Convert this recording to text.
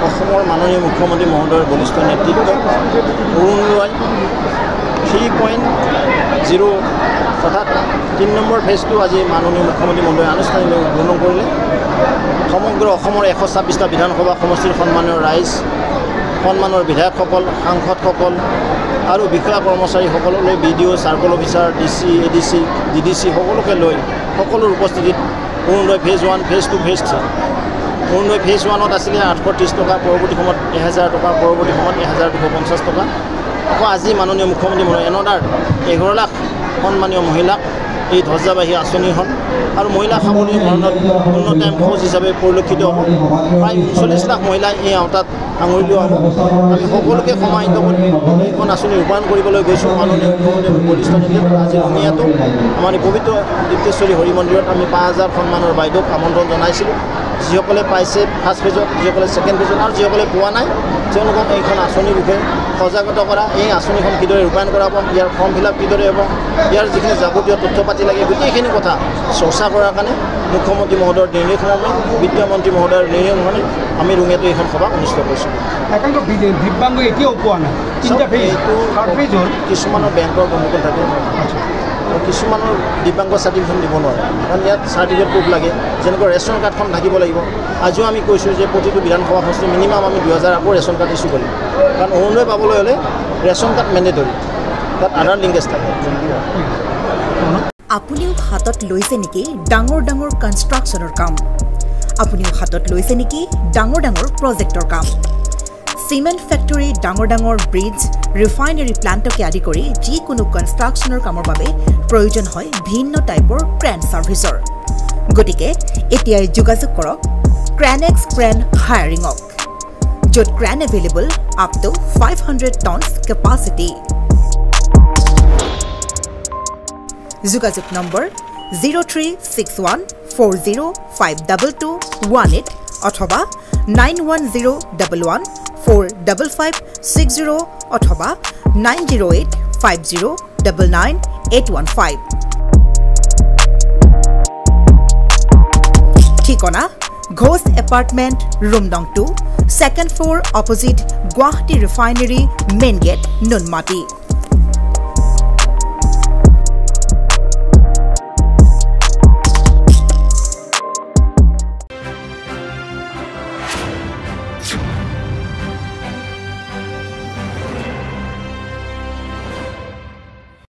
অসমৰ মাননীয় মুখ্যমন্ত্ৰী মহোদয়ৰ বলিষ্ঠ নেতৃত্বত অৰুণোদয় 3.0 অৰ্থাৎ 3 নম্বৰ ফেজটো আজি মাননীয় মুখ্যমন্ত্ৰী মহোদয়ে আনুষ্ঠানিকভাৱে উদ্বোধন কৰিলে। সমগ্ৰ অসমৰ 126টা বিধানসভা সমষ্টিৰ সন্মানীয় ৰাইজ, সন্মানৰ বিধায়কসকল, সাংসদসকল আৰু বিষয়া কৰ্মচাৰীসকললৈ BDO, circle officer, DC, ADC, DDC সকলোকে লৈ সকলোৰ উপস্থিতিত Arunodoi phase 1, phase 2, phase 3। Arunodoi phase 1ত আছিলে 830 টকা, পৰৱৰ্তী সময়ত 1000 টকা, পৰৱৰ্তী সময়ত 1250 টকা। আকৌ আজি মাননীয় মুখ্যমন্ত্ৰী মহোদয় এনডাৰ 11 লাখ সন্মানীয় মহিলাক এই ধ্বজাবাহী আঁচনিখন আৰু মহিলা সবলীকৰণত উন্নতম খোজ হিচাপে পৰিলক্ষিত হ'ব। প্ৰায় 39 লাখ মহিলাই এই আওতাত সাঙুৰি লোৱা হ'ব। আমি সকলোকে সমাহিত কৰি এইখন আঁচনি ৰূপায়ণ কৰিবলৈ গৈছোঁ। মাননীয় মুখ্যমন্ত্ৰীৰ বলিষ্ঠ নেতৃত্বত আজি ৰঙিয়াতো আমাৰ পবিত্ৰ দীপ্তেশ্বৰী হৰি মন্দিৰত আমি 5000 সন্মানৰ বাইদেউক আমন্ত্ৰণ জনাইছিলোঁ। যিসকলে পাইছে ফাৰ্ষ্ট ফেজত, যিসকলে ছেকেণ্ড ফেজত আৰু যিসকলে পোৱা নাই তেওঁলোকক এইখন আঁচনিৰ বিষয়ে সজাগত কৰা, এই আঁচনিখন কিদৰে ৰূপায়ণ কৰা হ'ব, ইয়াৰ ফৰ্ম ফিল-আপ কিদৰে হ'ব, ইয়াৰ যিখিনি যাৱতীয় তথ্য পাতি লাগে গোটেইখিনি কথা চৰ্চা কৰাৰ কাৰণে মুখ্যমন্ত্ৰী মহোদয়ৰ নিৰ্দেশমৰ্মে, বিত্তমন্ত্ৰী মহোদয়ৰ নিৰ্দেশমৰ্মে আমি ৰঙিয়াতো এইখন সভা অনুষ্ঠিত কৰিছোঁ। দিব্যাংগ এতিয়াও পোৱা নাই, এইটো কিছুমানৰ বেংকৰ বন্ধুত্ব থাকে, কিছুমানৰ দিব্যাংগ চাৰ্টিফিকেট দিব নোৱাৰে, কাৰণ ইয়াত চাৰ্টিফিকেট প্ৰুফ লাগে। যেনেকৈ ৰেচন কাৰ্ডখন থাকিব লাগিব। আজিও আমি কৈছোঁ যে প্ৰতিটো বিধানসভা সমষ্টি মিনিমাম আমি 2000 আকৌ ৰেচন কাৰ্ড ইছ্যু কৰিম, কাৰণ অৰুণোদয় পাবলৈ হ'লে ৰেচন কাৰ্ড মেণ্ডেটৰী, তাত আধাৰ লিংকেজ থাকে। আপুনিও হাতত লৈছে নেকি ডাঙৰ ডাঙৰ কনষ্ট্ৰাকশ্যনৰ কাম? আপুনিও হাতত লৈছে নেকি ডাঙৰ ডাঙৰ প্ৰজেক্টৰ কাম? সিমেণ্ট ফেক্টৰী, ডাঙৰ ডাঙৰ ব্ৰিজ, ৰিফাইনাৰী প্লাণ্টকে আদি কৰি যিকোনো কনষ্ট্ৰাকশ্যনৰ কামৰ বাবে প্ৰয়োজন হয় ভিন্ন টাইপৰ ক্ৰেন ছাৰ্ভিচৰ। গতিকে এতিয়াই যোগাযোগ কৰক ক্ৰেনেক্স ক্ৰেন হায়াৰিঙক, য'ত crane available up to 500 tons capacity. যোগাযোগ নম্বৰ 0361405218 অথবা 9101145560 অথবা 9085099815। ঠিকনা ঘোষ এপাৰ্টমেণ্ট, ৰুম নং 2, second floor, opposite Guwahati refinery, main gate, Noonmati.